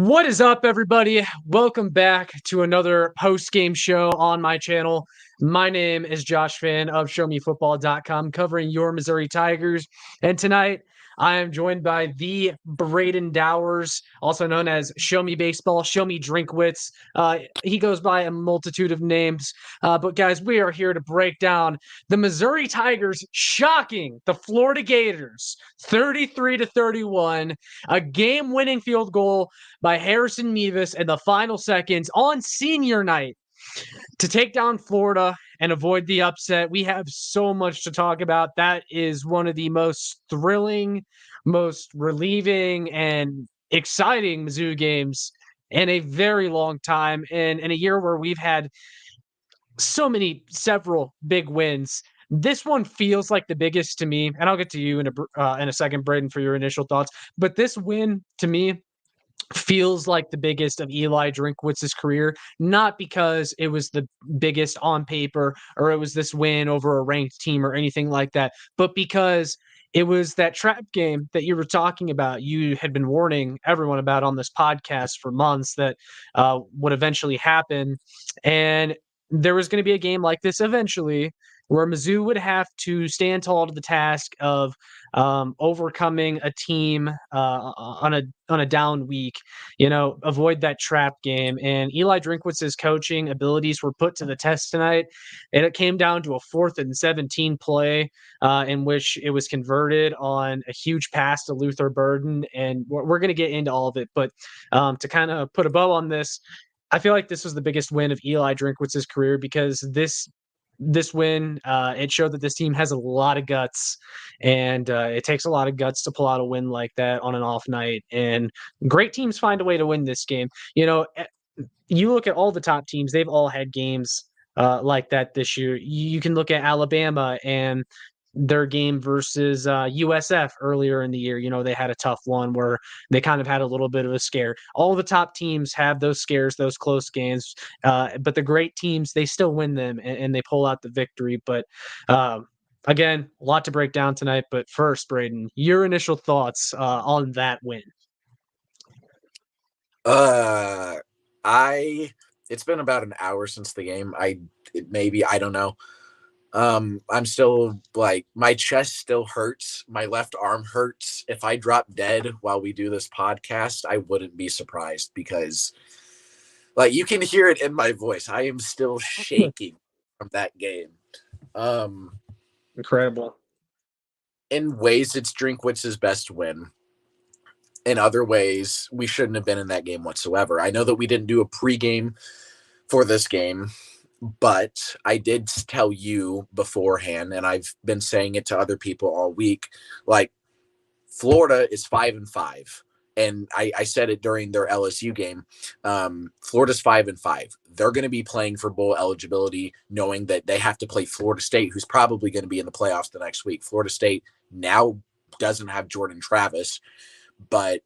What is up, everybody? Welcome back to another post-game show on my channel. My name is Josh Fan of ShowMeFootball.com, covering your Missouri Tigers. And tonight, I am joined by the Braden Dowers, also known as Show Me Baseball, Show Me Drinkwitz. He goes by a multitude of names. But guys, we are here to break down the Missouri Tigers shocking the Florida Gators 33-31, a game-winning field goal by Harrison Mevis in the final seconds on senior night to take down Florida and avoid the upset. We have so much to talk about. That is one of the most thrilling, most relieving, and exciting Mizzou games in a very long time. And in a year where we've had several big wins. This one feels like the biggest to me, and I'll get to you in a second, Braden, for your initial thoughts. But this win to me feels like the biggest of Eli Drinkwitz's career, not because it was the biggest on paper or it was this win over a ranked team or anything like that, but because it was that trap game that you were talking about. You had been warning everyone about on this podcast for months that would eventually happen. And there was going to be a game like this eventually where Mizzou would have to stand tall to the task of overcoming a team on a down week, avoid that trap game. And Eli Drinkwitz's coaching abilities were put to the test tonight. And it came down to a 4th and 17 play in which it was converted on a huge pass to Luther Burden. And we're going to get into all of it. But to kind of put a bow on this, I feel like this was the biggest win of Eli Drinkwitz's career because this win, it showed that this team has a lot of guts, and it takes a lot of guts to pull out a win like that on an off night. And great teams find a way to win this game. You look at all the top teams; they've all had games like that this year. You can look at Alabama and their game versus USF earlier in the year. They had a tough one where they kind of had a little bit of a scare. All the top teams have those scares, those close games, but the great teams, they still win them and they pull out the victory. But again, a lot to break down tonight. But first, Braden, your initial thoughts on that win. It's been about an hour since the game. I don't know. I'm still my chest still hurts. My left arm hurts. If I drop dead while we do this podcast, I wouldn't be surprised because you can hear it in my voice. I am still shaking from that game. Incredible. In ways, it's Drinkwitz's best win. In other ways, we shouldn't have been in that game whatsoever. I know that we didn't do a pregame for this game, but I did tell you beforehand, and I've been saying it to other people all week, Florida is 5-5. And I said it during their LSU game. Florida's 5-5. They're going to be playing for bowl eligibility, knowing that they have to play Florida State, who's probably going to be in the playoffs the next week. Florida State now doesn't have Jordan Travis, but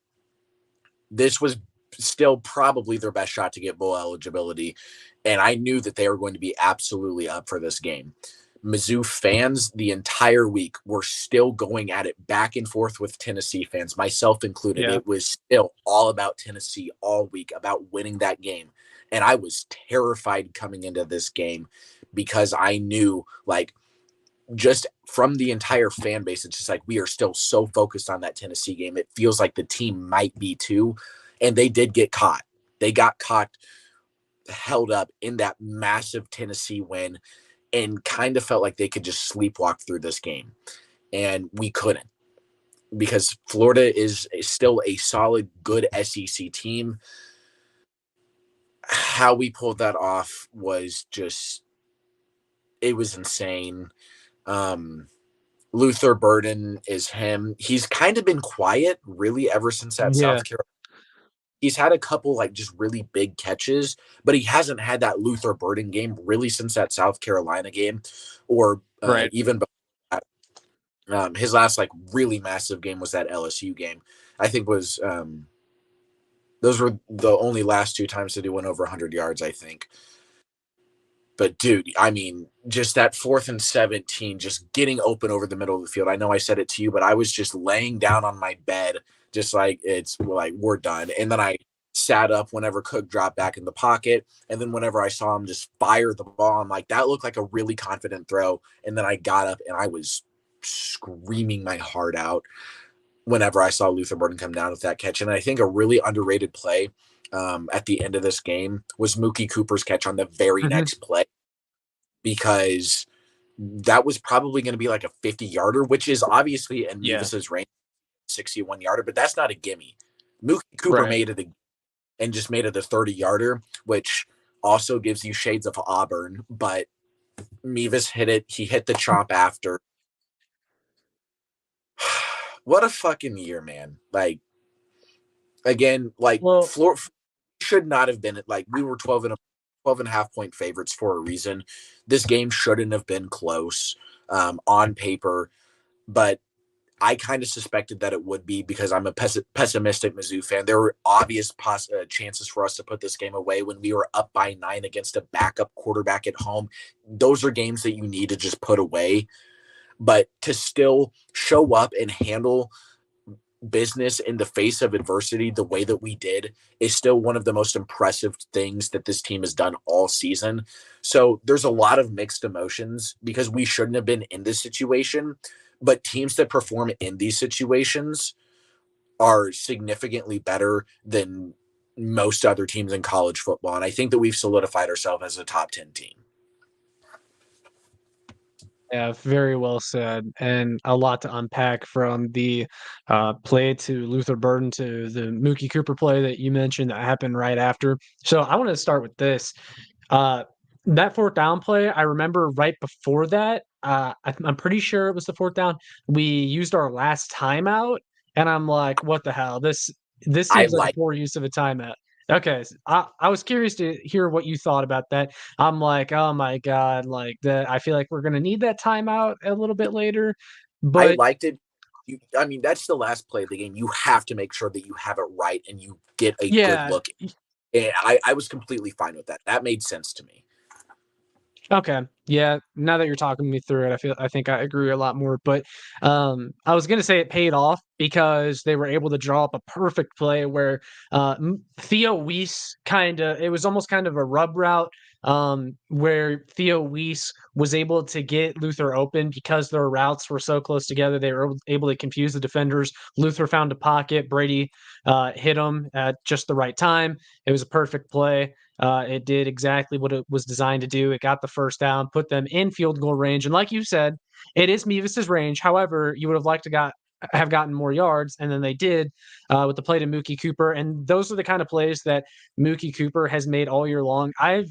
this was still probably their best shot to get bowl eligibility. And I knew that they were going to be absolutely up for this game. Mizzou fans the entire week were still going at it back and forth with Tennessee fans, myself included. Yeah. It was still all about Tennessee all week, about winning that game. And I was terrified coming into this game because I knew, just from the entire fan base, it's just we are still so focused on that Tennessee game. It feels like the team might be too. And they did get caught. They got caught, held up in that massive Tennessee win, and kind of felt like they could just sleepwalk through this game. And we couldn't, because Florida is still a solid, good SEC team. How we pulled that off was it was insane. Luther Burden is him. He's kind of been quiet really ever since that South Carolina. He's had a couple just really big catches, but he hasn't had that Luther Burden game really since that South Carolina game, or even before that. His last really massive game was that LSU game. I think was those were the only last two times that he went over 100 yards, I think. But dude, I mean, just that 4th and 17, just getting open over the middle of the field. I know I said it to you, but I was just laying down on my bed, just we're done. And then I sat up whenever Cook dropped back in the pocket. And then whenever I saw him just fire the ball, I'm like, that looked like a really confident throw. And then I got up and I was screaming my heart out whenever I saw Luther Burden come down with that catch. And I think a really underrated play at the end of this game was Mookie Cooper's catch on the very Mhm. next play, because that was probably going to be like a 50-yarder, which is obviously in Yeah. Mevis's range, 61-yarder, but that's not a gimme. Mookie Cooper Right. made it and just made it a 30-yarder, which also gives you shades of Auburn. But Mevis hit it. He hit the chomp after. What a fucking year, man. Like, again, like, Well, Florida should not have been, like, we were 12 and a half point favorites for a reason. This game shouldn't have been close on paper, but I kind of suspected that it would be, because I'm a pessimistic Mizzou fan. There were obvious chances for us to put this game away when we were up by 9 against a backup quarterback at home. Those are games that you need to just put away. But to still show up and handle business in the face of adversity the way that we did is still one of the most impressive things that this team has done all season. So there's a lot of mixed emotions, because we shouldn't have been in this situation, but teams that perform in these situations are significantly better than most other teams in college football. And I think that we've solidified ourselves as a top 10 team. yeah, very well said, and a lot to unpack from the play to Luther Burden to the Mookie Cooper play that you mentioned that happened right after. So I want to start with this. Uh, that fourth down play, I remember right before that, I'm pretty sure it was the fourth down. We used our last timeout, and I'm like, "What the hell? This I seems like a like poor use of a timeout." Okay, I was curious to hear what you thought about that. I'm like, "Oh my god!" Like that. I feel like we're gonna need that timeout a little bit later, I but liked it. I mean, that's the last play of the game. You have to make sure that you have it right and you get a good yeah, look. And I was completely fine with that. That made sense to me. okay. Yeah, now that you're talking me through it, I think I agree a lot more, but, I was gonna say it paid off because they were able to draw up a perfect play where, Theo Weiss it was almost kind of a rub route, where Theo Weiss was able to get Luther open because their routes were so close together, they were able to confuse the defenders. Luther found a pocket, Brady, hit him at just the right time. It was a perfect play. It did exactly what it was designed to do. It got the first down, put them in field goal range, and like you said, it is Mevis's range. However, you would have liked to have gotten more yards, and then they did with the play to Mookie Cooper. And those are the kind of plays that Mookie Cooper has made all year long. I've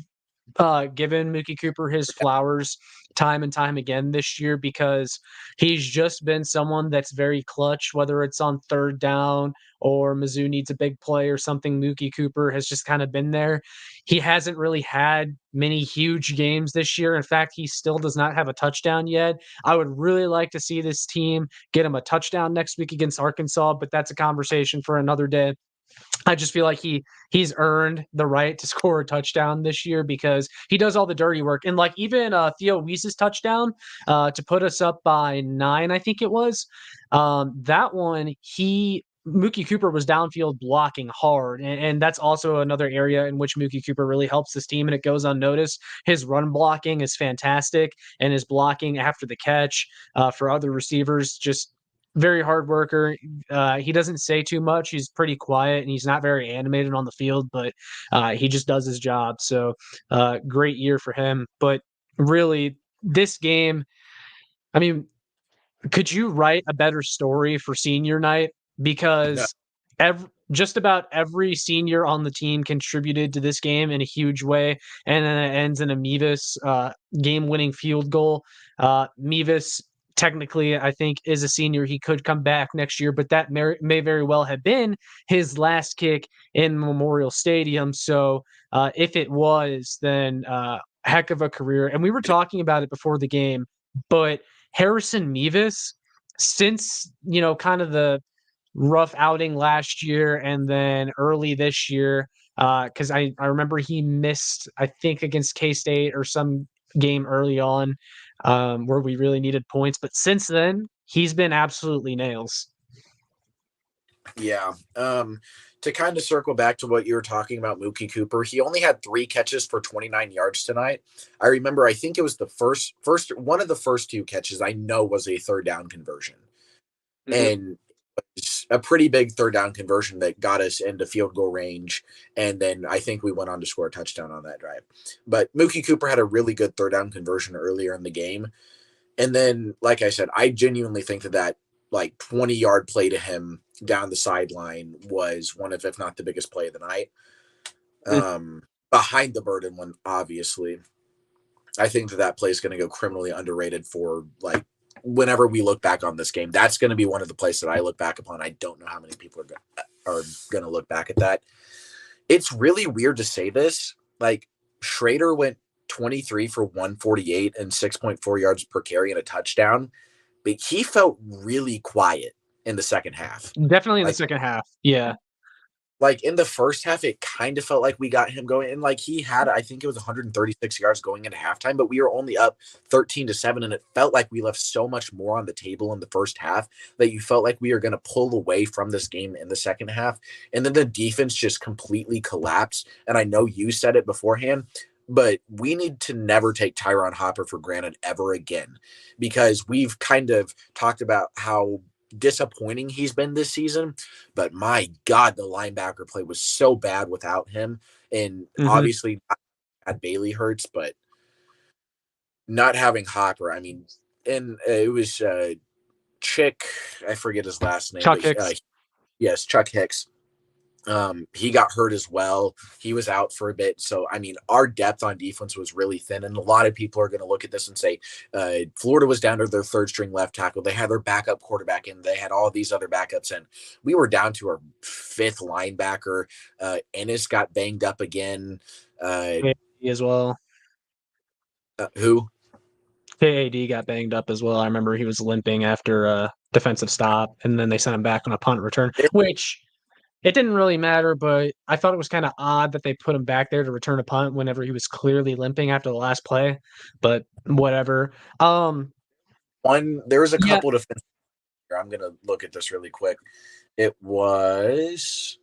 given Mookie Cooper his flowers time and time again this year because he's just been someone that's very clutch, whether it's on third down or Mizzou needs a big play or something. Mookie Cooper has just kind of been there. He hasn't really had many huge games this year. In fact, he still does not have a touchdown yet. I would really like to see this team get him a touchdown next week against Arkansas, but that's a conversation for another day. I just feel like he's earned the right to score a touchdown this year because he does all the dirty work. And like even Theo Weiss's touchdown to put us up by 9, I think it was. That one, he Mookie Cooper was downfield blocking hard, and that's also another area in which Mookie Cooper really helps this team, and it goes unnoticed. His run blocking is fantastic, and his blocking after the catch for other receivers just very hard worker. He doesn't say too much. He's pretty quiet and he's not very animated on the field, but he just does his job. So great year for him. But really, this game, I mean, could you write a better story for senior night? No, Because just about every senior on the team contributed to this game in a huge way, and then it ends in a Mevis game-winning field goal. Mevis, technically, I think, is a senior. He could come back next year, but that may very well have been his last kick in Memorial Stadium. So if it was, then heck of a career. And we were talking about it before the game, but Harrison Mevis, since, kind of the rough outing last year and then early this year, because I remember he missed, I think, against K-State or some game early on where we really needed points. But since then, he's been absolutely nails. yeah. to kind of circle back to what you were talking about, Mookie Cooper, he only had 3 catches for 29 yards tonight. I remember, I think it was the first one of the first 2 catches I know was a third down conversion. And it's a pretty big third down conversion that got us into field goal range. And then I think we went on to score a touchdown on that drive. But Mookie Cooper had a really good third down conversion earlier in the game. And then, like I said, I genuinely think that like 20-yard play to him down the sideline was one of, if not the biggest play of the night. Behind the Burden one, obviously. I think that play is going to go criminally underrated for, like, whenever we look back on this game. That's going to be one of the plays that I look back upon. I don't know how many people are going to look back at that. It's really weird to say this. Like, Schrader went 23 for 148 and 6.4 yards per carry and a touchdown, but he felt really quiet in the second half. Definitely in the second half. Yeah. Like, in the first half, it kind of felt like we got him going. And, like, he had, I think it was 136 yards going into halftime, but we were only up 13-7. And it felt like we left so much more on the table in the first half that you felt like we were going to pull away from this game in the second half. And then the defense just completely collapsed. And I know you said it beforehand, but we need to never take Tyron Hopper for granted ever again, because we've kind of talked about how disappointing he's been this season, but my God, the linebacker play was so bad without him. And obviously not Bailey hurts, but not having Hopper, I mean, and it was Chick, I forget his last name. Chuck Hicks. Yes, Chuck Hicks. He got hurt as well. He was out for a bit. So, I mean, our depth on defense was really thin. And a lot of people are going to look at this and say, Florida was down to their third string left tackle. They had their backup quarterback in. They had all these other backups in. We were down to our 5th linebacker. Ennis got banged up again. As well. Who? KAD got banged up as well. I remember he was limping after a defensive stop, and then they sent him back on a punt return, which it didn't really matter, but I thought it was kind of odd that they put him back there to return a punt whenever he was clearly limping after the last play, but whatever. There was a couple of defense. I'm going to look at this really quick. It was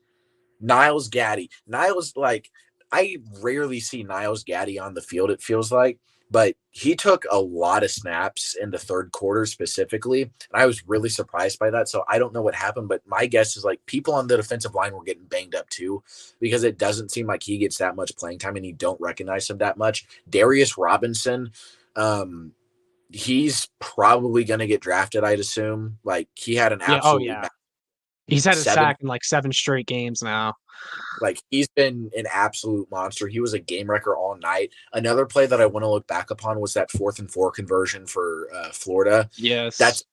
Niles Gaddy. I rarely see Niles Gaddy on the field, it feels like, but he took a lot of snaps in the third quarter specifically. And I was really surprised by that. So I don't know what happened, but my guess is like people on the defensive line were getting banged up too, because it doesn't seem like he gets that much playing time and you don't recognize him that much. Darius Robinson, he's probably going to get drafted, I'd assume. Like, he had an absolutely he's had a sack in like 7 straight games now. Like, he's been an absolute monster. He was a game wrecker all night. Another play that I want to look back upon was that 4th and 4 conversion for Florida. Yes. That's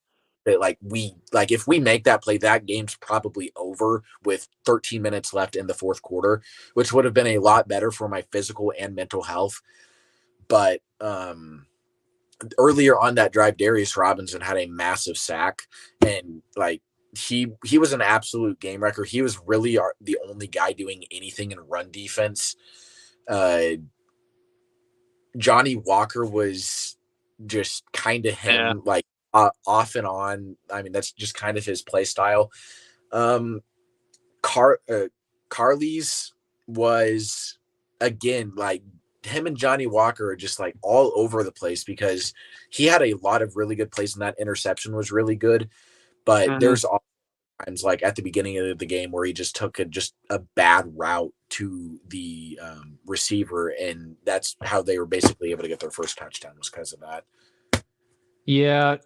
if we make that play, that game's probably over with 13 minutes left in the fourth quarter, which would have been a lot better for my physical and mental health. But earlier on that drive, Darius Robinson had a massive sack, and like, he was an absolute game wrecker. He was really the only guy doing anything in run defense. Johnny Walker was just kind of him, like off and on. I mean, that's just kind of his play style. Carly's was, again, like, him and Johnny Walker are just like all over the place, because he had a lot of really good plays, and that interception was really good. But there's times, like at the beginning of the game, where he just took a bad route to the receiver, and that's how they were basically able to get their first touchdown, was because of that. Yeah.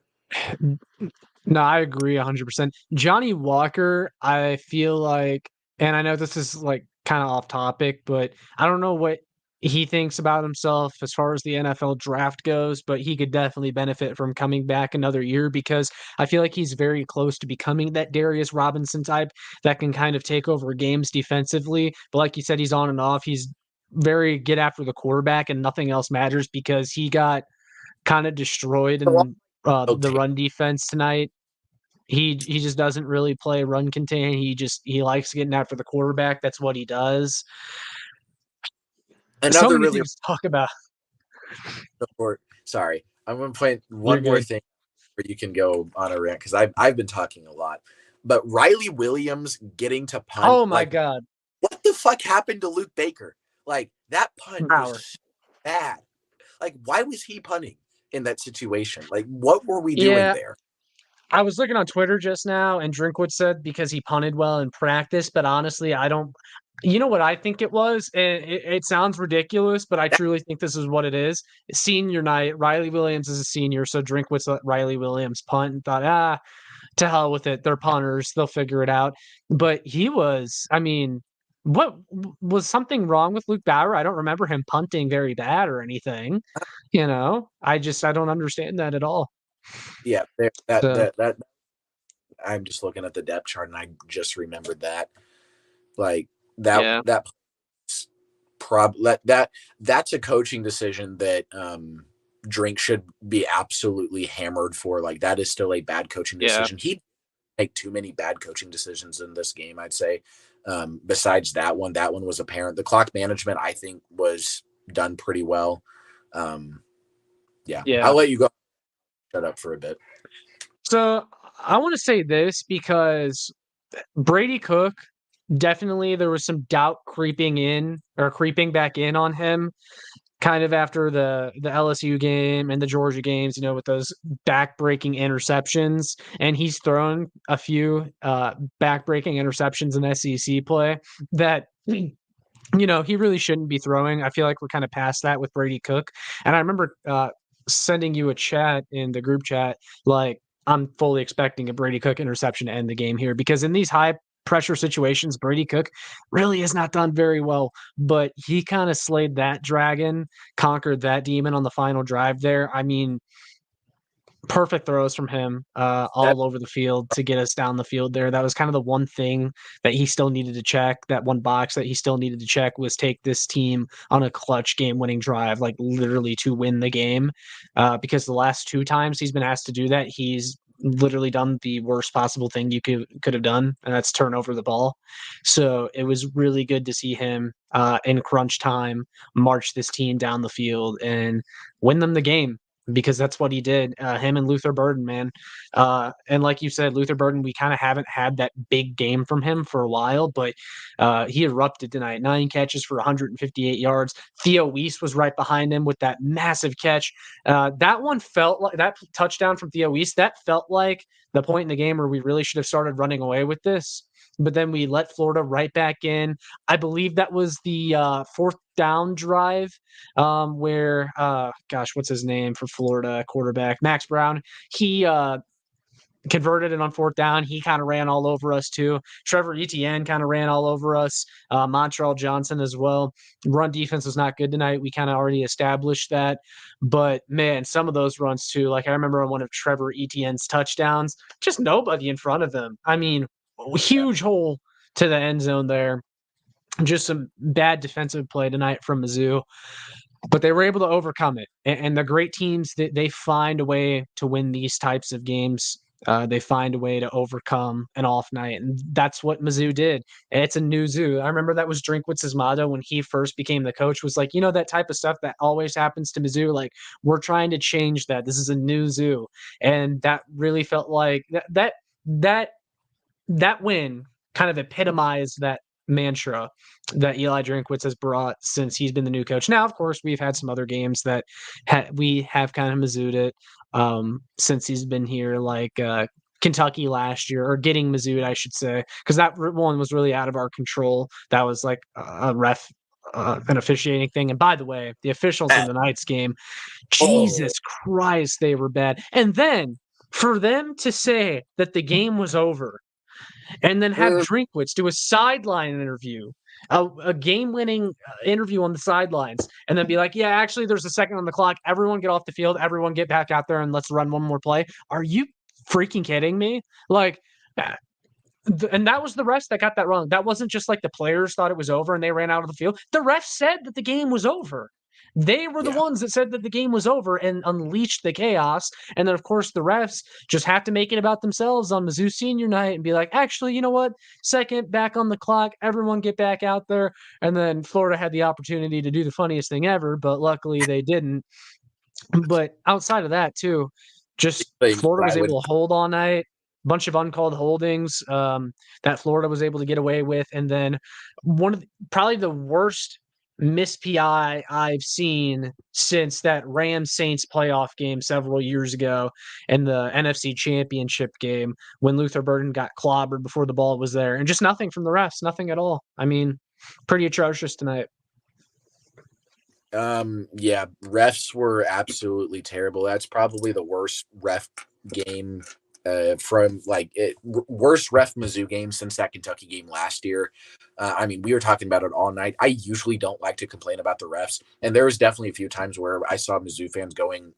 No, I agree 100%. Johnny Walker, I feel like, and I know this is like kind of off topic, but I don't know what he thinks about himself as far as the NFL draft goes, but he could definitely benefit from coming back another year, because I feel like he's very close to becoming that Darius Robinson type that can kind of take over games defensively. But like you said, he's on and off. He's very get after the quarterback, and nothing else matters, because he got kind of destroyed in the run defense tonight. He just doesn't really play run contain. He likes getting after the quarterback. That's what he does. So many things to talk about. Sorry, I'm going to point one more thing where you can go on a rant, because I've been talking a lot. but Riley Williams getting to punt, Oh my like, God. what the fuck happened to Luke Baker? Like, that punt was Bauer. so bad. Like, why was he punting in that situation? Like, what were we doing Yeah, there? I was looking on Twitter just now, and Drinkwitz said because he punted well in practice, but honestly, I don't. You know what I think it was? And it sounds ridiculous, but I That, truly think this is what it is. Senior night, Riley Williams is a senior, so Drinkwitz let Riley Williams punt and thought, to hell with it. They're punters. They'll figure it out. But he was, I mean, what was something wrong with Luke Bauer? I don't remember him punting very bad or anything. I don't understand that at all. yeah, there, that, So, that, that, I'm just looking at the depth chart and I just remembered that. Like, that, yeah, that, that's a coaching decision that, Drink should be absolutely hammered for. Like, that is still a bad coaching yeah, decision. He make too many bad coaching decisions in this game, I'd say. Besides that one was apparent. The clock management, I think, was done pretty well. Yeah, yeah. I'll let you go. Shut up for a bit. So I want to say this because Brady Cook, definitely there was some doubt creeping back in on him kind of after the LSU game and the Georgia games, with those back-breaking interceptions, and he's thrown a few back-breaking interceptions in SEC play that he really shouldn't be throwing. I feel like we're kind of past that with Brady Cook. And I remember sending you a chat in the group chat, like, I'm fully expecting a Brady Cook interception to end the game here because in these high pressure situations, Brady Cook really has not done very well, but he kind of slayed that dragon, conquered that demon on the final drive there. I mean, perfect throws from him That all over the field to get us down the field there. That was kind of the one thing that he still needed to check. That one box that he still needed to check was take this team on a clutch game-winning drive, like literally to win the game. Because the last two times he's been asked to do that, he's literally done the worst possible thing you could have done, and that's turn over the ball. So it was really good to see him in crunch time march this team down the field and win them the game because that's what he did. Him and Luther Burden, man. And like you said, Luther Burden, we kind of haven't had that big game from him for a while, but he erupted tonight. 9 catches for 158 yards. Theo Weiss was right behind him with that massive catch. That one felt like that touchdown from Theo Weiss, that felt like the point in the game where we really should have started running away with this. But then we let Florida right back in. I believe that was the fourth down drive where gosh, what's his name for Florida quarterback? Max Brown. He converted it on fourth down. He kind of ran all over us too. Trevor Etienne kind of ran all over us. Montreal Johnson as well. Run defense was not good tonight. We kind of already established that. But man, some of those runs too. Like I remember on one of Trevor Etienne's touchdowns, just nobody in front of him. I mean, huge hole to the end zone there. Just some bad defensive play tonight from Mizzou, but they were able to overcome it. And the great teams, they find a way to win these types of games. They find a way to overcome an off night, and that's what Mizzou did. It's a new zoo. I remember that was Drinkwitz's motto when he first became the coach. Was like, that type of stuff that always happens to Mizzou. Like, we're trying to change that. This is a new zoo, and that really felt like that win kind of epitomized that mantra that Eli Drinkwitz has brought since he's been the new coach. Now, of course, we've had some other games that we have kind of Mizzou'd it since he's been here, like Kentucky last year, or getting Mizzou'd, I should say, because that one was really out of our control. That was like a ref. An officiating thing. And by the way, the officials in tonight's game, oh, Jesus Christ, they were bad. And then for them to say that the game was over and then have Drinkwitz do a sideline interview, a game-winning interview on the sidelines, and then be like, "Yeah, actually, there's a second on the clock. Everyone get off the field. Everyone get back out there, and let's run one more play." Are you freaking kidding me? Like, and that was the refs that got that wrong. That wasn't just like the players thought it was over and they ran out of the field. The refs said that the game was over. They were the yeah. ones that said that the game was over and unleashed the chaos. And then, of course, the refs just have to make it about themselves on Mizzou senior night and be like, actually, you know what? Second, back on the clock. Everyone get back out there. And then Florida had the opportunity to do the funniest thing ever, but luckily they didn't. But outside of that, too, just Things Florida that was I would able to hold all night. bunch of uncalled holdings that Florida was able to get away with, and then probably the worst missed PI I've seen since that Rams Saints playoff game several years ago in the NFC Championship game when Luther Burden got clobbered before the ball was there, and just nothing from the refs, nothing at all. I mean, pretty atrocious tonight. Yeah, refs were absolutely terrible. That's probably the worst ref game from worst ref Mizzou game since that Kentucky game last year. I mean, we were talking about it all night. I usually don't like to complain about the refs, and there was definitely a few times where I saw Mizzou fans going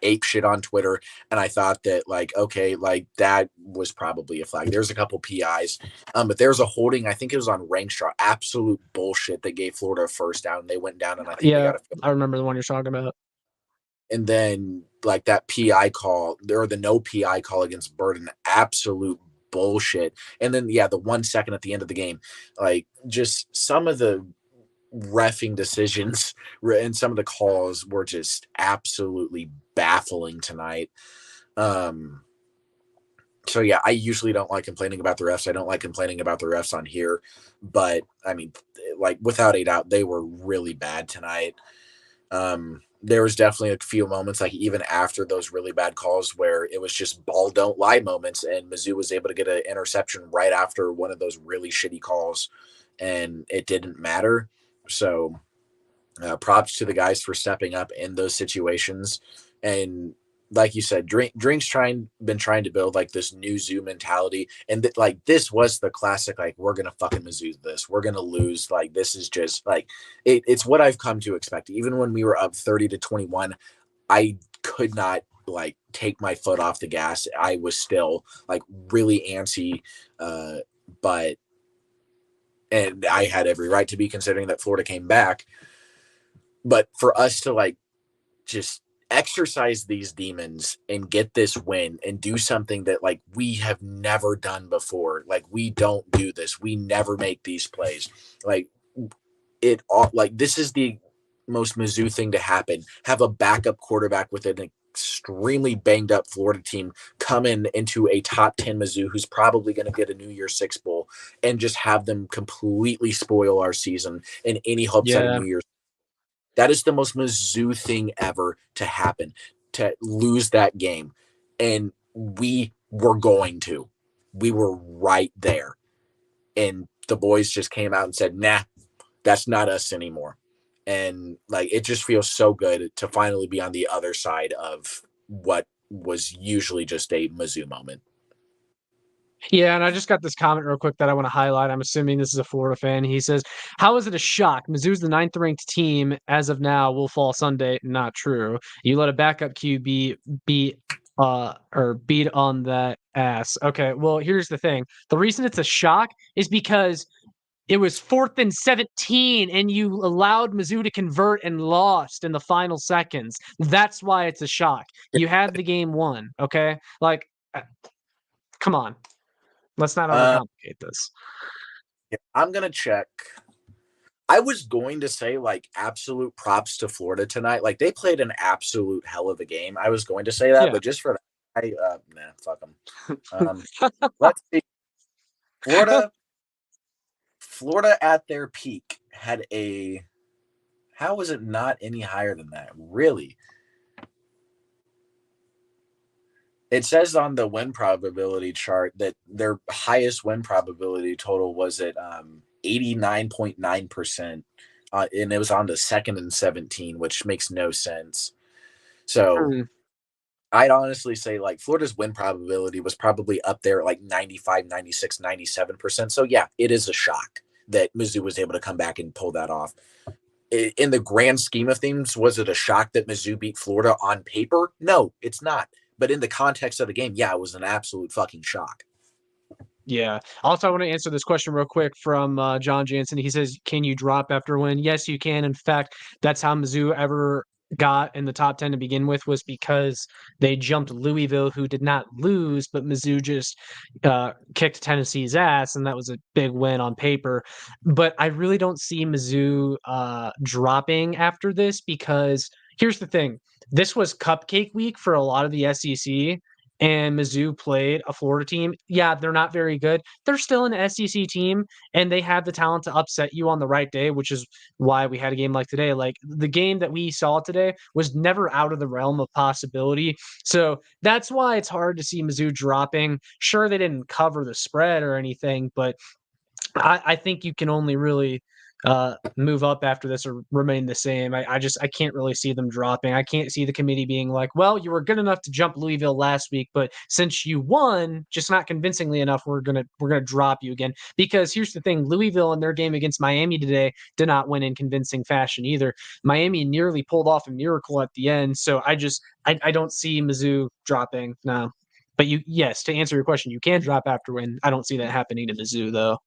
ape shit on Twitter, and I thought that okay, that was probably a flag. There's a couple PIs, but there's a holding. I think it was on Rankstraw. Absolute bullshit that gave Florida a first down. They went down, and I think they got a field. I remember the one you're talking about. And then that PI call, or the no PI call against Burden, absolute bullshit. And then the 1 second at the end of the game, just some of the reffing decisions and some of the calls were just absolutely baffling tonight. So I usually don't like complaining about the refs. I don't like complaining about the refs on here, but I mean, without a doubt, they were really bad tonight. There was definitely a few moments, even after those really bad calls, where it was just ball don't lie moments, and Mizzou was able to get an interception right after one of those really shitty calls, and it didn't matter. So props to the guys for stepping up in those situations. And like you said, Drink's been trying to build this new zoo mentality. And this was the classic, we're going to fucking Mizzou this. We're going to lose. This is just it's what I've come to expect. Even when we were up 30-21, I could not take my foot off the gas. I was still really antsy, and I had every right to be, considering that Florida came back. But for us to just exercise these demons and get this win and do something that we have never done before. We don't do this. We never make these plays. This is the most Mizzou thing to happen. Have a backup quarterback with an extremely banged up Florida team come into a top 10 Mizzou who's probably going to get a New Year's Six bowl, and just have them completely spoil our season in any hopes at a New Year's. That is the most Mizzou thing ever to happen, to lose that game. And we were going to. We were right there. And the boys just came out and said, nah, that's not us anymore. And it just feels so good to finally be on the other side of what was usually just a Mizzou moment. Yeah, and I just got this comment real quick that I want to highlight. I'm assuming this is a Florida fan. He says, how is it a shock? Mizzou's the 9th ranked team as of now. Will fall Sunday. Not true. You let a backup QB beat on that ass. Okay, well, here's the thing. The reason it's a shock is because it was 4th and 17, and you allowed Mizzou to convert and lost in the final seconds. That's why it's a shock. You had the game won, okay? Come on. Let's not overcomplicate this. I'm going to check. I was going to say absolute props to Florida tonight. They played an absolute hell of a game. I was going to say that, but just for that, fuck them. Let's see. Florida at their peak had how was it not any higher than that? Really? It says on the win probability chart that their highest win probability total was at 89.9%. And it was on the 2nd and 17, which makes no sense. So I'd honestly say Florida's win probability was probably up there at 95, 96, 97%. So yeah, it is a shock that Mizzou was able to come back and pull that off. In the grand scheme of things, was it a shock that Mizzou beat Florida on paper? No, it's not. But in the context of the game, yeah, it was an absolute fucking shock. Yeah. Also, I want to answer this question real quick from John Jansen. He says, can you drop after a win? Yes, you can. In fact, that's how Mizzou ever got in the top 10 to begin with, was because they jumped Louisville, who did not lose, but Mizzou just kicked Tennessee's ass, and that was a big win on paper. But I really don't see Mizzou dropping after this, because here's the thing. This was cupcake week for a lot of the SEC, and Mizzou played a Florida team, yeah, they're not very good. They're still an SEC team, and they have the talent to upset you on the right day, which is why we had a game like today. Like the game that we saw today was never out of the realm of possibility. So that's why it's hard to see Mizzou dropping. Sure, they didn't cover the spread or anything, but I think you can only really move up after this or remain the same. I can't really see them dropping. I can't see the committee being like, well, you were good enough to jump Louisville last week, but since you won, just not convincingly enough, we're gonna drop you again. Because here's the thing: Louisville in their game against Miami today did not win in convincing fashion either. Miami nearly pulled off a miracle at the end, so I don't see Mizzou dropping. No. But yes, to answer your question, you can drop after win. I don't see that happening to Mizzou though.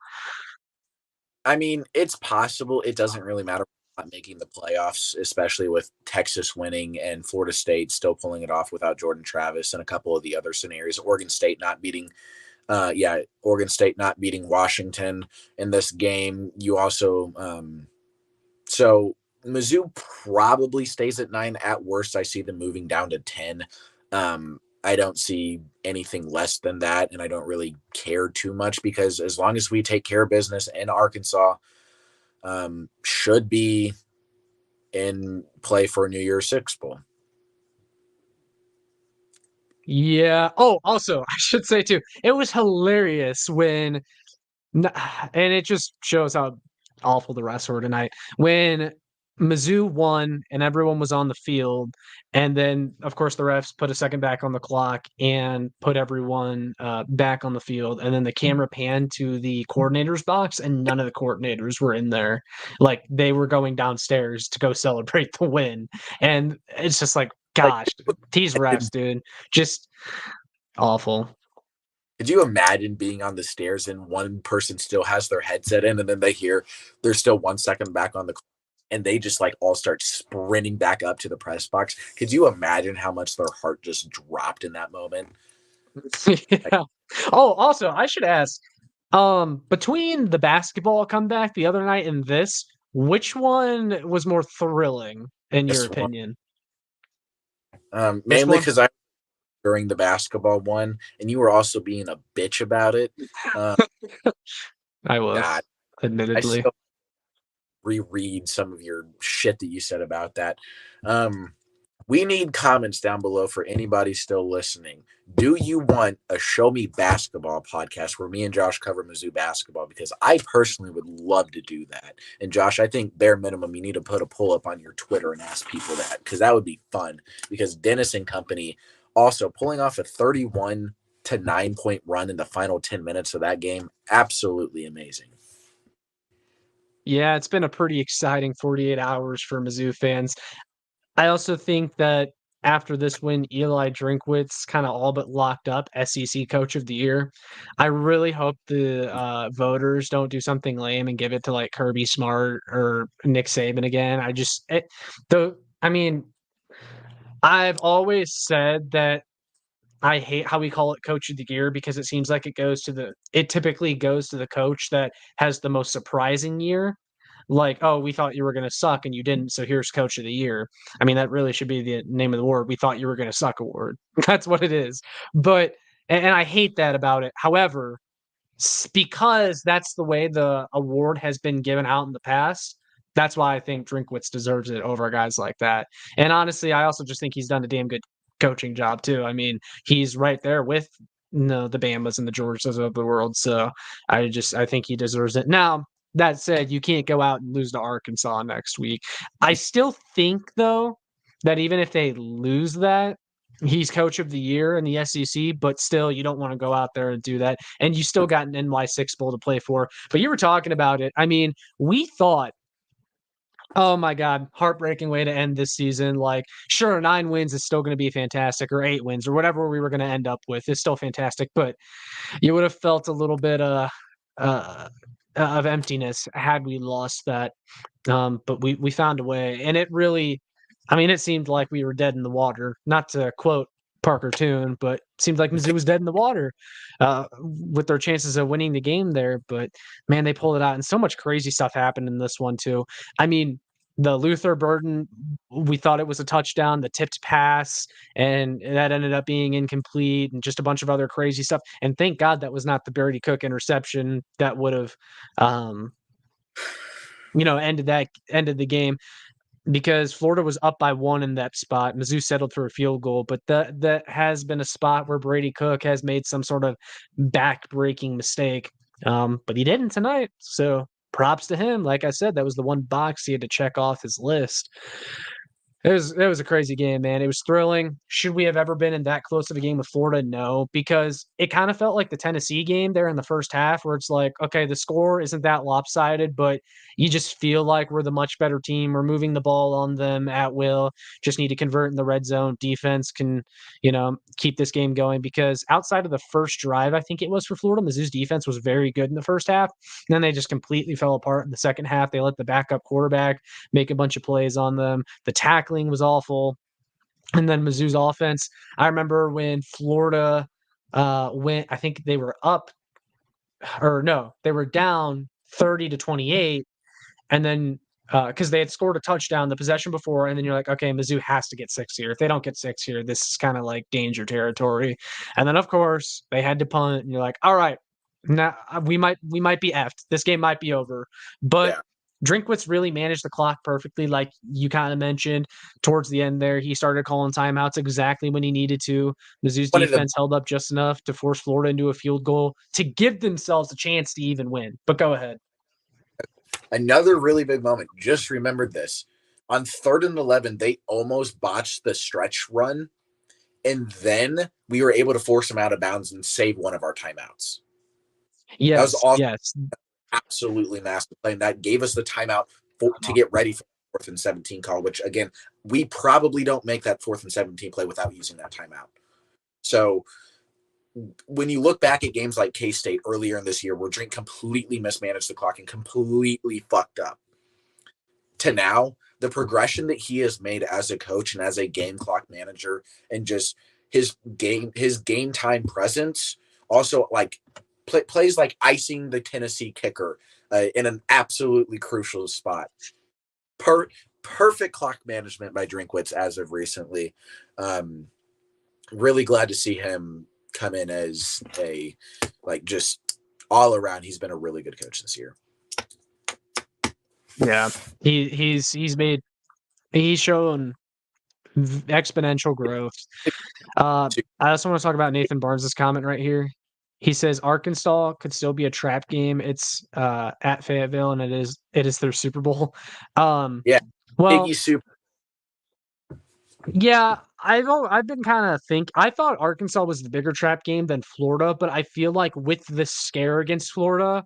I mean, it's possible. It doesn't really matter not making the playoffs, especially with Texas winning and Florida State still pulling it off without Jordan Travis and a couple of the other scenarios. Oregon State not beating Washington in this game. You also, so Mizzou probably stays at 9. At worst, I see them moving down to 10. I don't see anything less than that, and I don't really care too much because as long as we take care of business in Arkansas, should be in play for a New Year's Six Bowl. Yeah. Oh, also, I should say too, it was hilarious when, and it just shows how awful the refs were tonight. When Mizzou won and everyone was on the field, and then of course the refs put a second back on the clock and put everyone back on the field, and then the camera panned to the coordinators box, and none of the coordinators were in there. Like they were going downstairs to go celebrate the win, and it's just like, Like, gosh, these refs, dude, just awful. could you imagine being on the stairs and one person still has their headset in, and then they hear there's still 1 second back on the clock, and they just like all start sprinting back up to the press box? Could you imagine how much their heart just dropped in that moment? Yeah. Oh, also, I should ask, between the basketball comeback the other night and this, which one was more thrilling in your This one, opinion? This mainly one? because I during the basketball one, and you were also being a bitch about it. Uh, I was, God, I admittedly. still reread some of your shit that you said about that. Um, we need comments down below for anybody still listening. Do you want a Show Me Basketball podcast where me and Josh cover Mizzou basketball? Because I personally would love to do that. And Josh, I think bare minimum you need to put a pull up on your Twitter and ask people that, because that would be fun. Because Dennis and company also pulling off a 31 to 9-point run in the final 10 minutes of that game, absolutely amazing. Yeah, it's been a pretty exciting 48 hours for Mizzou fans. I also think that after this win, Eli Drinkwitz kind of all but locked up SEC Coach of the Year. I really hope the voters don't do something lame and give it to like Kirby Smart or Nick Saban again. I mean, I've always said that I hate how we call it Coach of the Year because it seems like it typically goes to the coach that has the most surprising year. Like, oh, we thought you were going to suck and you didn't, so here's Coach of the Year. I mean, that really should be the name of the award. We thought you were going to suck award. That's what it is. But and I hate that about it. However, because that's the way the award has been given out in the past. That's why I think Drinkwitz deserves it over guys like that. And honestly, I also just think he's done a damn good coaching job too. I mean, he's right there with the Bamas and the Georgias of the world. So I think he deserves it. Now, that said, you can't go out and lose to Arkansas next week. I still think though that even if they lose that, he's coach of the year in the SEC, but still you don't want to go out there and do that. And you still got an NY6 bowl to play for. But you were talking about it. I mean, we thought, oh my God, heartbreaking way to end this season. Like, sure, 9 wins is still going to be fantastic, or 8 wins, or whatever we were going to end up with is still fantastic. But you would have felt a little bit of emptiness had we lost that. But we found a way, and it really, I mean, it seemed like we were dead in the water. Not to quote Parker Toon, but it seemed like Mizzou was dead in the water with their chances of winning the game there. But man, they pulled it out, and so much crazy stuff happened in this one too. I mean, the Luther Burden, we thought it was a touchdown, the tipped pass, and that ended up being incomplete, and just a bunch of other crazy stuff. And thank God that was not the Brady Cook interception that would have, um, ended the game, because Florida was up by 1 in that spot. Mizzou settled for a field goal, but that has been a spot where Brady Cook has made some sort of back-breaking mistake, but he didn't tonight, so props to him. Like I said, that was the one box he had to check off his list. It was a crazy game, man. It was thrilling. Should we have ever been in that close of a game with Florida? No, because it kind of felt like the Tennessee game there in the first half, where it's like, okay, the score isn't that lopsided, but you just feel like we're the much better team. We're moving the ball on them at will. Just need to convert in the red zone. Defense can, keep this game going, because outside of the first drive, I think it was for Florida, Mizzou's defense was very good in the first half. And then they just completely fell apart in the second half. They let the backup quarterback make a bunch of plays on them. The tackling was awful. And then Mizzou's offense, I remember when Florida went, I think they were up, or no, they were down 30-28. And then because they had scored a touchdown the possession before, and then you're like, okay, Mizzou has to get 6 here. If they don't get 6 here, this is kind of like danger territory. And then of course they had to punt, and you're like, all right, now we might be effed. This game might be over. But Yeah. Drinkwitz really managed the clock perfectly, like you kind of mentioned towards the end there. He started calling timeouts exactly when he needed to. Mizzou's One of the defense held up just enough to force Florida into a field goal to give themselves a chance to even win. But go ahead. Another really big moment. Just remembered this. On 3rd and 11, they almost botched the stretch run, and then we were able to force them out of bounds and save one of our timeouts. That was Yes, awesome. yes. Absolutely massive play, and that gave us the timeout to get ready for 4th and 17 call, which, again, we probably don't make that 4th and 17 play without using that timeout. So when you look back at games like K-State earlier in this year, where Drink completely mismanaged the clock and completely fucked up, to now, the progression that he has made as a coach and as a game clock manager, and just his game time presence, also like plays like icing the Tennessee kicker in an absolutely crucial spot. Perfect clock management by Drinkwitz as of recently. Really glad to see him come in as a, like, just all around. He's been a really good coach this year. Yeah, he's shown exponential growth. I also want to talk about Nathan Barnes' comment right here. He says Arkansas could still be a trap game. It's at Fayetteville, and it is their Super Bowl. Yeah, well, Iggy Super. Yeah, I've been kind of I thought Arkansas was the bigger trap game than Florida, but I feel like with the scare against Florida,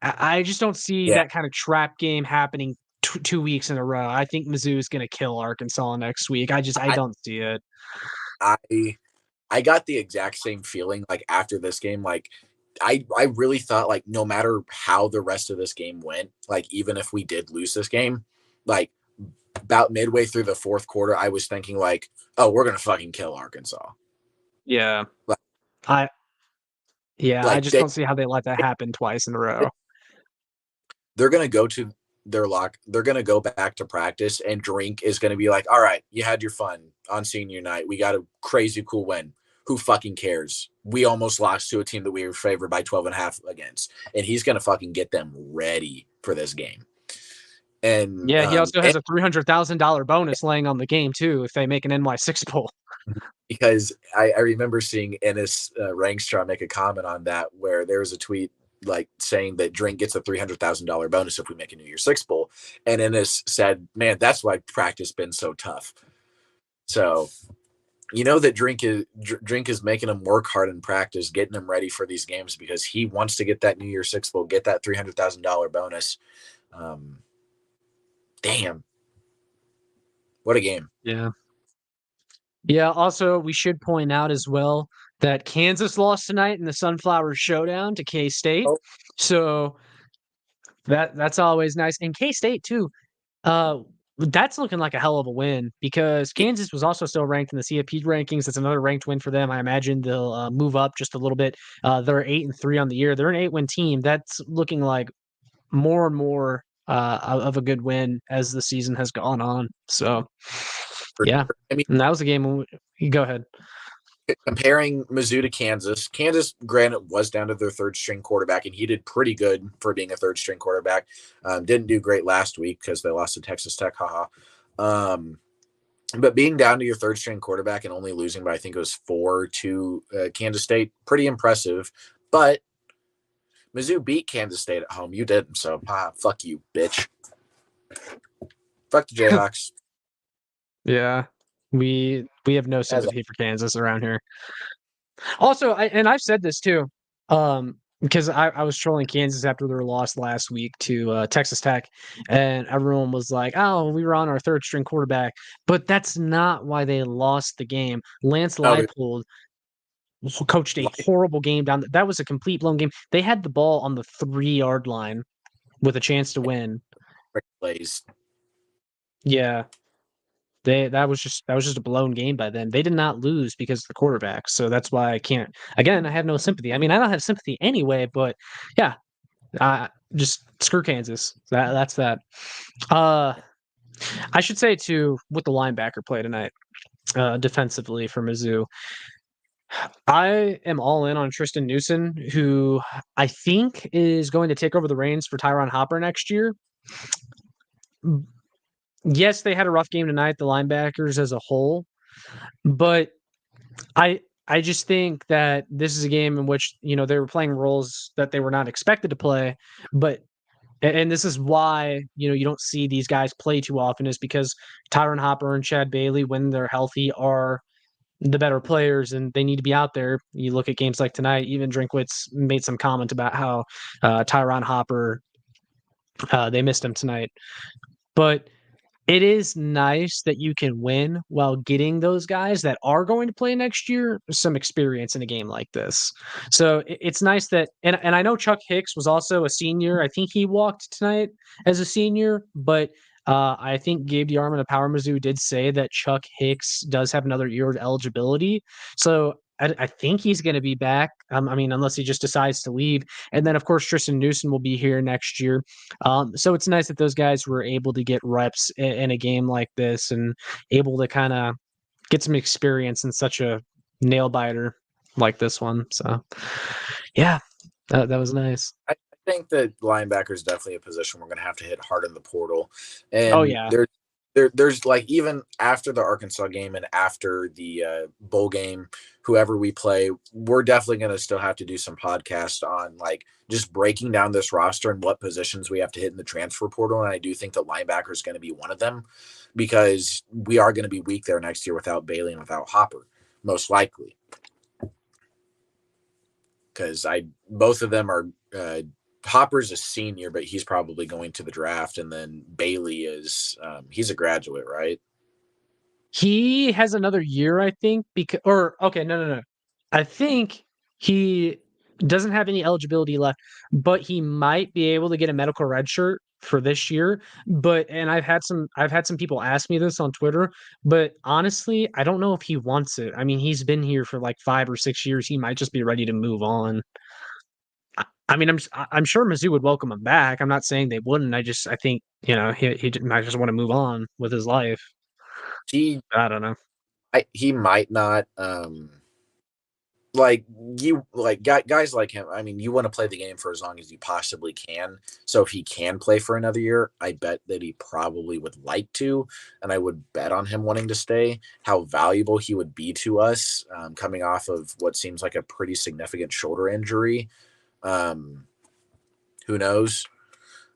I just don't see Yeah, that kind of trap game happening 2 weeks in a row. I think Mizzou is going to kill Arkansas next week. I don't see it. I got the exact same feeling, like, after this game. Like, I really thought, like, no matter how the rest of this game went, like, even if we did lose this game, like, about midway through the 4th quarter, I was thinking, like, oh, we're gonna fucking kill Arkansas. Yeah, Like, I just they, don't see how they let that happen twice in a row. they're gonna go to their lock. They're gonna go back to practice, and Drink is gonna be like, all right, you had your fun on senior night. We got a crazy cool win. Who fucking cares? We almost lost to a team that we were favored by 12.5 against, and he's gonna fucking get them ready for this game. And Yeah, he also has a $300,000 bonus laying on the game too if they make an NY6 bowl. Because I remember seeing Ennis Rangstra make a comment on that, where there was a tweet like saying that Drink gets a $300,000 bonus if we make a New Year's Six bowl, and Ennis said, "Man, that's why practice been so tough." So, that Drink is making him work hard in practice, getting him ready for these games, because he wants to get that New Year's Six bowl, get that $300,000 bonus. Damn, what a game! Yeah. Yeah, also, we should point out as well that Kansas lost tonight in the Sunflower Showdown to K-State. Oh. So that's always nice. And K-State too, that's looking like a hell of a win, because Kansas was also still ranked in the CFP rankings. That's another ranked win for them. I imagine they'll move up just a little bit. They're 8-3 on the year. They're an 8-win team. That's looking like more and more of a good win as the season has gone on. So, yeah, I mean, and that was a game. Go ahead. comparing Mizzou to Kansas, Kansas, granted, was down to their third string quarterback, and he did pretty good for being a third string quarterback. Didn't do great last week because they lost to Texas Tech. Haha. But being down to your third string quarterback and only losing by, I think it was 4 to Kansas State, pretty impressive. But Mizzou beat Kansas State at home. You didn't, so fuck you, bitch. Fuck the Jayhawks. Yeah, we have no sympathy for Kansas around here. Also, I've said this too, because I was trolling Kansas after their loss last week to Texas Tech, and everyone was like, "Oh, we were on our third string quarterback," but that's not why they lost the game. Lance Leipold coached a horrible game down. That was a complete blown game. They had the ball on the 3-yard line with a chance to win. Plays. Yeah. That was just a blown game by them. They did not lose because of the quarterback. So that's why I can't. Again, I have no sympathy. I mean, I don't have sympathy anyway, but yeah, just screw Kansas. That's that. I should say too, with the linebacker play tonight, defensively for Mizzou, I am all in on Tristan Newson, who I think is going to take over the reins for Tyron Hopper next year. Yes, they had a rough game tonight, the linebackers as a whole, but I just think that this is a game in which, they were playing roles that they were not expected to play, but and this is why, you don't see these guys play too often, is because Tyron Hopper and Chad Bailey, when they're healthy, are the better players and they need to be out there. You look at games like tonight, even Drinkwitz made some comment about how Tyron Hopper, they missed him tonight. But it is nice that you can win while getting those guys that are going to play next year some experience in a game like this. So it's nice that, and I know Chuck Hicks was also a senior. I think he walked tonight as a senior, but I think Gabe DeArmond of Power Mizzou did say that Chuck Hicks does have another year of eligibility. So I think he's going to be back. I mean, unless he just decides to leave. And then, of course, Tristan Newson will be here next year. So it's nice that those guys were able to get reps in a game like this and able to kind of get some experience in such a nail biter like this one. So, yeah, that was nice. I think that linebacker is definitely a position we're going to have to hit hard in the portal. Oh, And yeah. there's like, even after the Arkansas game and after the bowl game, whoever we play, we're definitely going to still have to do some podcast on like just breaking down this roster and what positions we have to hit in the transfer portal. And I do think that linebacker is going to be one of them, because we are going to be weak there next year without Bailey and without Hopper, most likely. Because both of them are Hopper's a senior, but he's probably going to the draft, and then Bailey is he's a graduate, right? He has another year, I think, no. I think he doesn't have any eligibility left, but he might be able to get a medical red shirt for this year. And I've had some people ask me this on Twitter, but honestly, I don't know if he wants it. I mean, he's been here for like 5 or 6 years. He might just be ready to move on. I mean, I'm sure Mizzou would welcome him back. I'm not saying they wouldn't. I think, he might just want to move on with his life. I don't know. He might not. Like guys like him. I mean, you want to play the game for as long as you possibly can. So if he can play for another year, I bet that he probably would like to, and I would bet on him wanting to stay. How valuable he would be to us, coming off of what seems like a pretty significant shoulder injury. Who knows?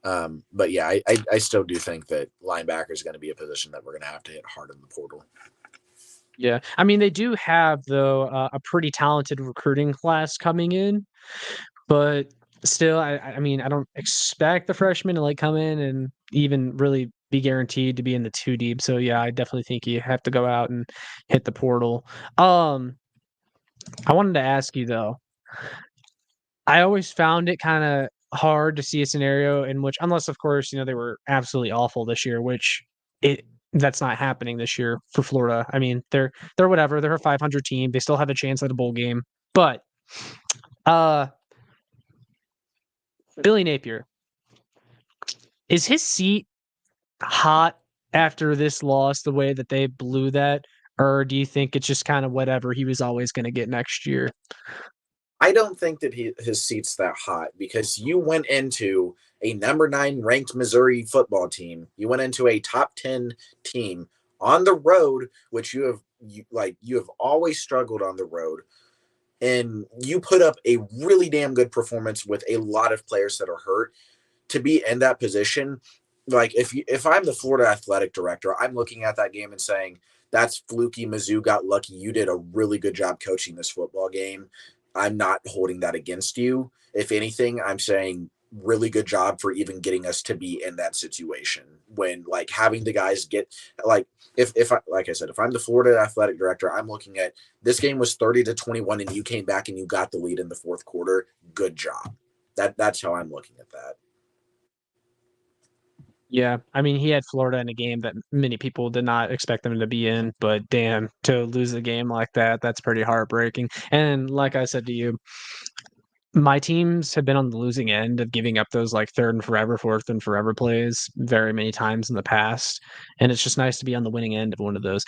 But yeah, I still do think that linebacker is going to be a position that we're going to have to hit hard in the portal. Yeah. I mean, they do have, though, a pretty talented recruiting class coming in, but still, I mean, I don't expect the freshmen to, like, come in and even really be guaranteed to be in the 2 deep. So, yeah, I definitely think you have to go out and hit the portal. I wanted to ask you, though, I always found it kinda hard to see a scenario in which, unless, of course, they were absolutely awful this year, which that's not happening this year for Florida. I mean, they're whatever. They're a 500 team. They still have a chance at a bowl game. But uh Billy Napier, Is his seat hot after this loss, the way that they blew that? Or do you think it's just kind of whatever he was always going to get next year? I don't think that his seat's that hot because you went into a number 9 ranked Missouri football team. You went into a top 10 team on the road, which you have always struggled on the road, and you put up a really damn good performance with a lot of players that are hurt to be in that position. Like if I'm the Florida athletic director, I'm looking at that game and saying, that's fluky. Mizzou got lucky. You did a really good job coaching this football game. I'm not holding that against you. If anything, I'm saying really good job for even getting us to be in that situation when like having the guys get like if I, like I said, if I'm the Florida athletic director, I'm looking at this game was 30-21 and you came back and you got the lead in the fourth quarter. Good job. That's how I'm looking at that. Yeah, I mean, he had Florida in a game that many people did not expect them to be in, but damn, to lose a game like that, that's pretty heartbreaking. And like I said to you, my teams have been on the losing end of giving up those like third and forever, fourth and forever plays very many times in the past. And it's just nice to be on the winning end of one of those.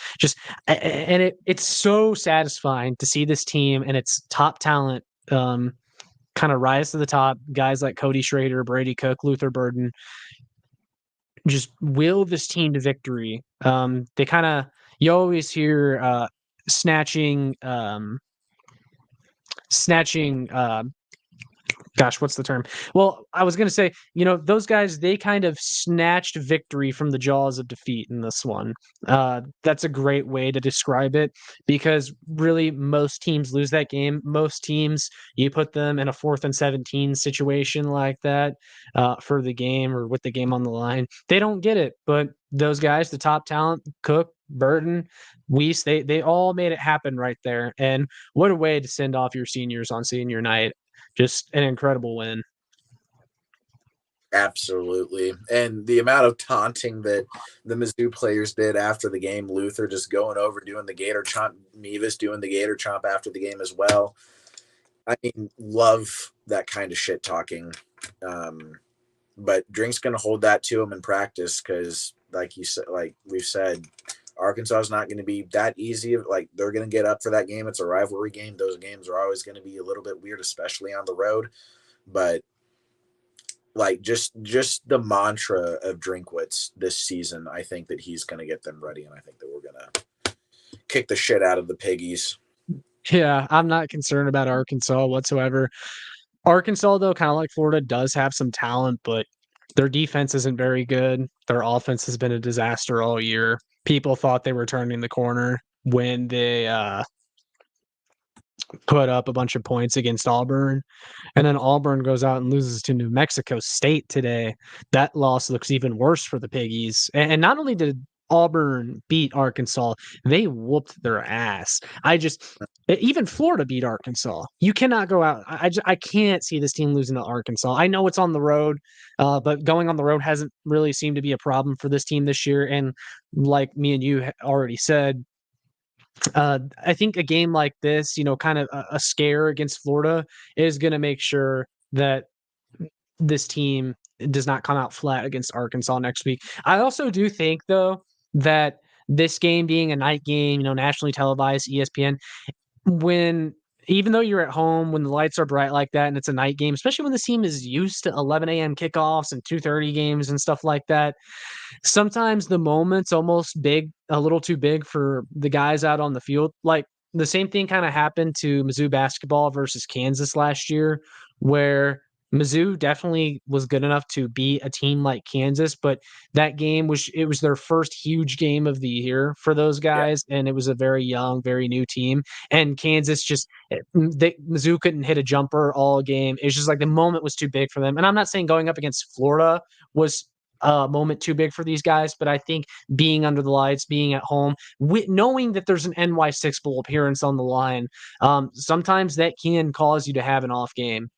And it's so satisfying to see this team and its top talent kind of rise to the top. Guys like Cody Schrader, Brady Cook, Luther Burden just will this team to victory. They kind of you always hear snatching snatching gosh, what's the term? Well, I was going to say, those guys, they kind of snatched victory from the jaws of defeat in this one. That's a great way to describe it because really most teams lose that game. Most teams, you put them in a 4th and 17 situation like that for the game or with the game on the line. They don't get it. But those guys, the top talent, Cook, Burton, Weiss, they all made it happen right there. And what a way to send off your seniors on senior night. Just an incredible win. Absolutely. And the amount of taunting that the Mizzou players did after the game, Luther just going over doing the Gator chomp, Mevis doing the Gator chomp after the game as well. I mean, love that kind of shit talking. But Drink's going to hold that to him in practice because, like you said, like we've said, Arkansas is not going to be that easy. Like they're going to get up for that game. It's a rivalry game. Those games are always going to be a little bit weird, especially on the road. But like just the mantra of Drinkwitz this season, I think that he's going to get them ready, and I think that we're going to kick the shit out of the Piggies. Yeah, I'm not concerned about Arkansas whatsoever. Arkansas, though, kind of like Florida, does have some talent, but their defense isn't very good. Their offense has been a disaster all year. People thought they were turning the corner when they put up a bunch of points against Auburn. And then Auburn goes out and loses to New Mexico State today. That loss looks even worse for the Piggies. And not only did Auburn beat Arkansas, they whooped their ass. Even Florida beat Arkansas. You cannot go out. I can't see this team losing to Arkansas. I know it's on the road, but going on the road hasn't really seemed to be a problem for this team this year. And like me and you already said, I think a game like this, kind of a scare against Florida is going to make sure that this team does not come out flat against Arkansas next week. I also do think, though, that this game being a night game, nationally televised, ESPN, when even though you're at home, when the lights are bright like that and it's a night game, especially when the team is used to 11 a.m. kickoffs and 2:30 games and stuff like that, sometimes the moment's almost big, a little too big for the guys out on the field. Like the same thing kind of happened to Mizzou basketball versus Kansas last year, where Mizzou definitely was good enough to beat a team like Kansas, but that game was their first huge game of the year for those Yeah. guys, and it was a very young, very new team. And Kansas Mizzou couldn't hit a jumper all game. It's just like the moment was too big for them. And I'm not saying going up against Florida was moment too big for these guys, but I think being under the lights, being at home, knowing that there's an NY6 bowl appearance on the line, sometimes that can cause you to have an off game.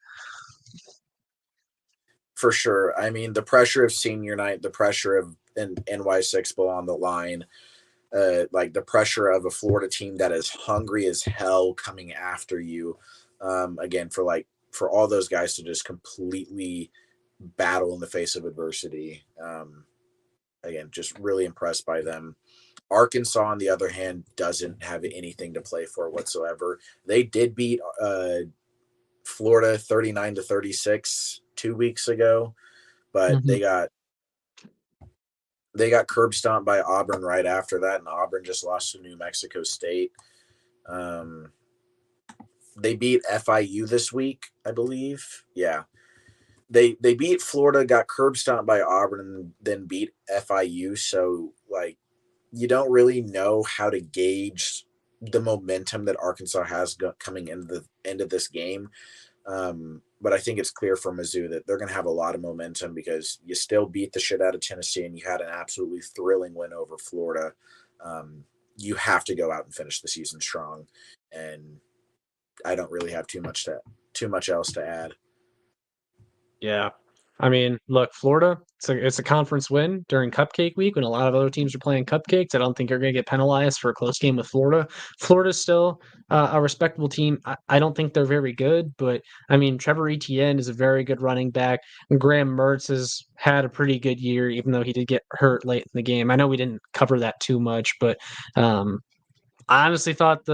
For sure. I mean, the pressure of senior night, the pressure of an NY6 bowl on the line, like the pressure of a Florida team that is hungry as hell coming after you. Again, for all those guys to just completely battle in the face of adversity. Again, just really impressed by them. Arkansas, on the other hand, doesn't have anything to play for whatsoever. They did beat Florida 39-36 2 weeks ago, but Mhm. they got curb stomped by Auburn right after that, and Auburn just lost to New Mexico State. They beat FIU this week, I believe. Yeah. They beat Florida, got curb stomped by Auburn, and then beat FIU. So like you don't really know how to gauge the momentum that Arkansas has coming into the end of this game. But I think it's clear for Mizzou that they're going to have a lot of momentum because you still beat the shit out of Tennessee and you had an absolutely thrilling win over Florida. You have to go out and finish the season strong, and I don't really have too much else to add. Yeah. I mean, look, Florida, it's a conference win during Cupcake Week when a lot of other teams are playing cupcakes. I don't think you're going to get penalized for a close game with Florida. Florida's still a respectable team. I don't think they're very good, but I mean, Trevor Etienne is a very good running back. Graham Mertz has had a pretty good year, even though he did get hurt late in the game. I know we didn't cover that too much, but I honestly thought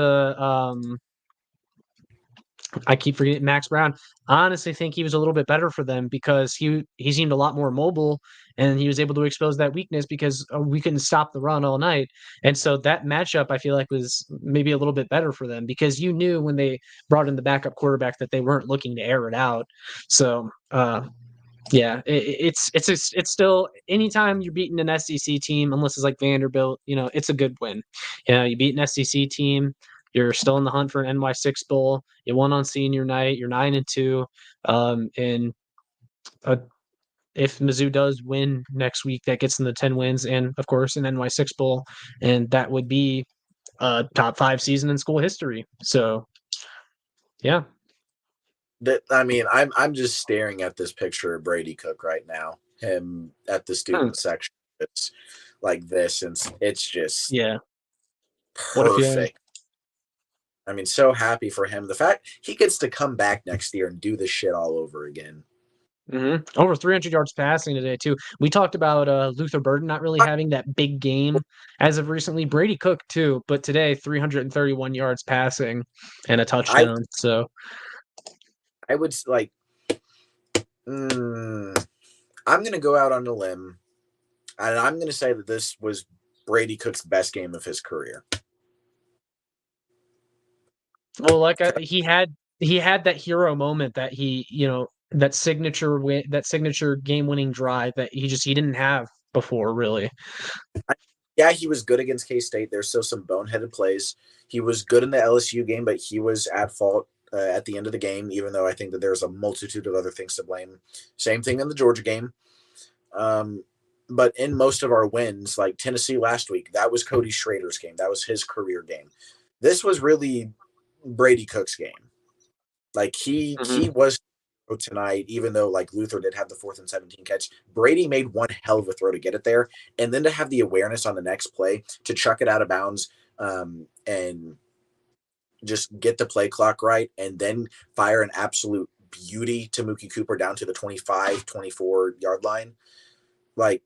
I keep forgetting Max Brown. I honestly think he was a little bit better for them because he seemed a lot more mobile and he was able to expose that weakness because we couldn't stop the run all night. And so that matchup I feel like was maybe a little bit better for them because you knew when they brought in the backup quarterback that they weren't looking to air it out. So yeah, it's still anytime you're beating an SEC team, unless it's like Vanderbilt, it's a good win. You beat an SEC team, you're still in the hunt for an NY6 bowl. You won on senior night. You're 9-2, and if Mizzou does win next week, that gets them the 10 wins, and of course an NY6 bowl, and that would be a top 5 season in school history. So, yeah. That I mean, I'm just staring at this picture of Brady Cook right now. Him at the Hmm. student section. It's like this, and it's just Yeah. What a feeling. perfect. I mean, so happy for him. The fact he gets to come back next year and do this shit all over again. Over 300 yards passing today too. We talked about Luther Burden not really having that big game as of recently. Brady Cook too, but today 331 yards passing and a I touchdown. So I would like. I'm going to go out on a limb, and I'm going to say that this was Brady Cook's best game of his career. well, he had that hero moment that that signature game winning drive that he didn't have before really. Yeah, he was good against K-State. There's still some boneheaded plays. He was good in the LSU game, but he was at fault at the end of the game, even though I think that there's a multitude of other things to blame. Same thing in the Georgia game. But in most of our wins, like Tennessee last week, that was Cody Schrader's game. That was his career game. This was really Brady Cook's game. Like he was tonight, even though like Luther did have the 4th and 17 catch. Brady made one hell of a throw to get it there, and then to have the awareness on the next play to chuck it out of bounds and just get the play clock right, and then fire an absolute beauty to Mookie Cooper down to the 25, 24 yard line. Like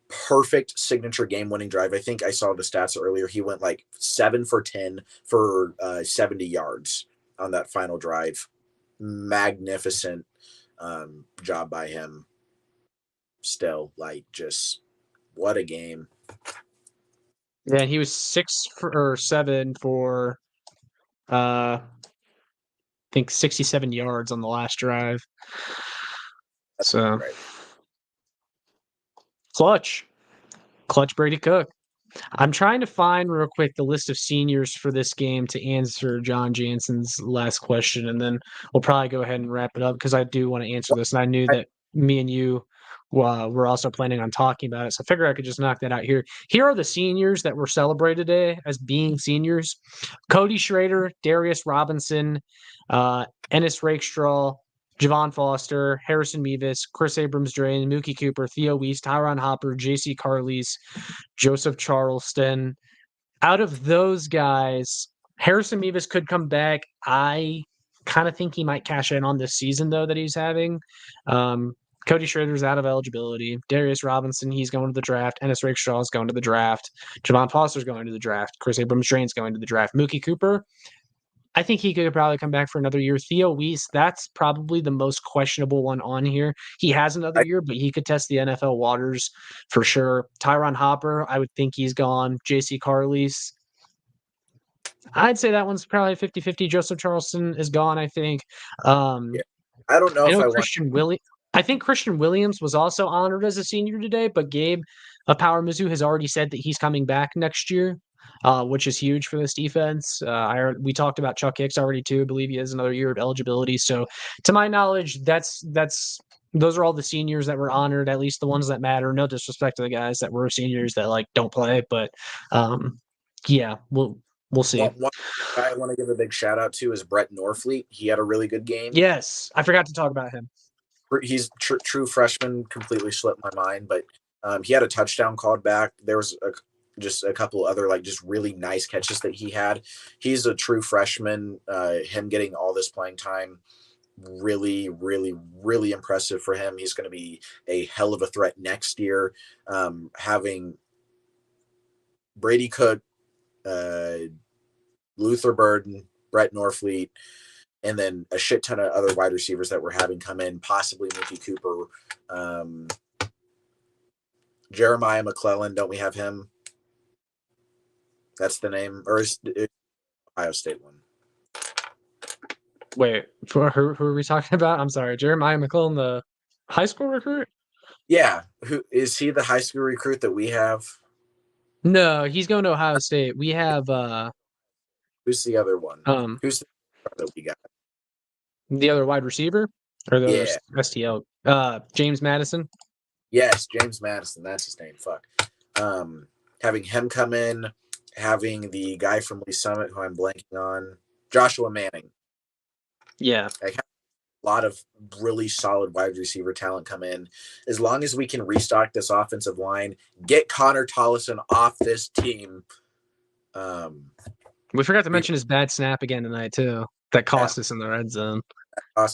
perfect signature game-winning drive. I think I saw the stats earlier. He went like 7 for 10 for 70 yards on that final drive. Magnificent job by him. Still, like, just what a game. Yeah, he was 7 for I think 67 yards on the last drive. So Right. clutch Brady Cook. I'm trying to find real quick the list of seniors for this game to answer John Jansen's last question, and then we'll probably go ahead and wrap it up because I do want to answer this, and I knew that me and you were also planning on talking about it, so I figured I could just knock that out here. Here are the seniors that were celebrated today as being seniors: Cody Schrader, Darius Robinson, Ennis Rakestraw, Javon Foster, Harrison Mevis, Chris Abrams-Draine, Mookie Cooper, Theo Weiss, Tyron Hopper, J.C. Carles, Joseph Charleston. Out of those guys, Harrison Mevis could come back. I kind of think he might cash in on this season, though, that he's having. Cody Schrader's out of eligibility. Darius Robinson, he's going to the draft. Ennis Rakestraw is going to the draft. Javon Foster's going to the draft. Chris Abrams-Draine's going to the draft. Mookie Cooper, I think he could probably come back for another year. Theo Weiss, that's probably the most questionable one on here. He has another year, but he could test the NFL waters for sure. Tyron Hopper, I would think he's gone. J.C. Carlis, I'd say that one's probably 50-50. Joseph Charleston is gone, I think. Yeah. I don't know I if know I Christian Williams. I think Christian Williams was also honored as a senior today, but Gabe of Power Mizzou has already said that he's coming back next year, which is huge for this defense. We talked about Chuck Hicks already too. I believe he has another year of eligibility. So, to my knowledge, those are all the seniors that were honored, at least the ones that matter. No disrespect to the guys that were seniors that like don't play, but yeah, we'll see. One guy I want to give a big shout out to is Brett Norfleet. He had a really good game. Yes, I forgot to talk about him. He's true freshman, completely slipped my mind, but he had a touchdown called back. There was just a couple other like just really nice catches that he had. He's a true freshman. Him getting all this playing time, really, really, really impressive for him. He's going to be a hell of a threat next year. Having Brady Cook, Luther Burden, Brett Norfleet, and then a shit ton of other wide receivers that we're having come in, possibly Mookie Cooper, Jeremiah McClellan. Don't we have him? That's the name, or is it Ohio State one? Wait, who are we talking about? I'm sorry, Jeremiah McClellan, the high school recruit? Yeah, who is he? The high school recruit that we have? No, he's going to Ohio State. We have who's the other one? Who's the that we got? The other wide receiver or the other STL? James Madison. Yes, James Madison. That's his name. Fuck. Having him come in, having the guy from Lee Summit, who I'm blanking on, Joshua Manning. Yeah. Like, a lot of really solid wide receiver talent come in. As long as we can restock this offensive line, get Connor Tollison off this team. We forgot to mention his bad snap again tonight too. That cost us in the red zone. I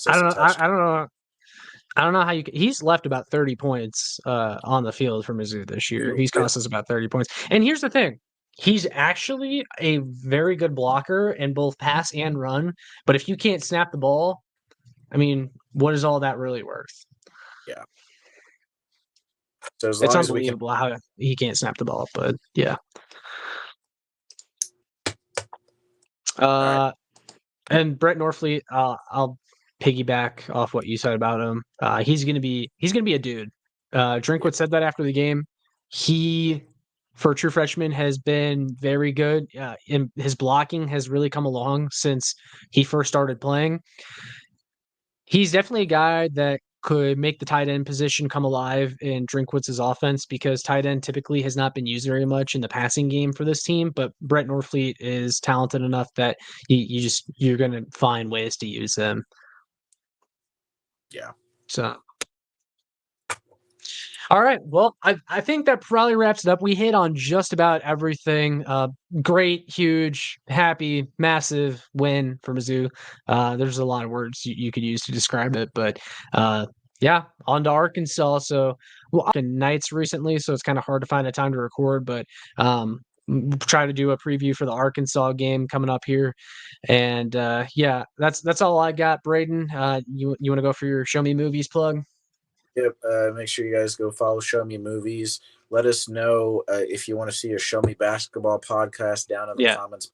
don't know how you. He's left about 30 points on the field for Mizzou this year. He's cost us about 30 points. And here's the thing: he's actually a very good blocker in both pass and run. But if you can't snap the ball, I mean, what is all that really worth? Yeah. So it's unbelievable how he can't snap the ball. But yeah. Right. And Brett Norfleet, I'll piggyback off what you said about him. He's gonna be a dude. Drinkwitz said that after the game. He, for a true freshman, has been very good. And his blocking has really come along since he first started playing. He's definitely a guy that could make the tight end position come alive in Drinkwitz's offense because tight end typically has not been used very much in the passing game for this team. But Brett Norfleet is talented enough that you're going to find ways to use him. Yeah. So. All right. Well, I think that probably wraps it up. We hit on just about everything. Great, huge, happy, massive win for Mizzou. There's a lot of words you could use to describe it, but yeah, on to Arkansas. So, well, nights recently, so it's kind of hard to find a time to record, but we'll try to do a preview for the Arkansas game coming up here. And yeah, that's all I got. Braden, you want to go for your Show Me Movies plug? Yep. Make sure you guys go follow Show Me Movies. Let us know if you want to see a Show Me Basketball podcast down in the comments.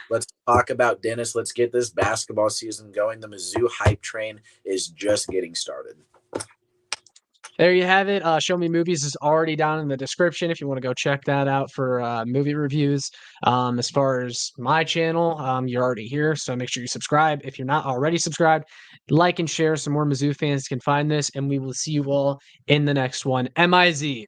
Let's talk about Dennis. Let's get this basketball season going. The Mizzou hype train is just getting started. There you have it. Show Me Movies is already down in the description if you want to go check that out for movie reviews. As far as my channel, you're already here, so make sure you subscribe. If you're not already subscribed, like and share so more Mizzou fans can find this, and we will see you all in the next one. MIZZOU.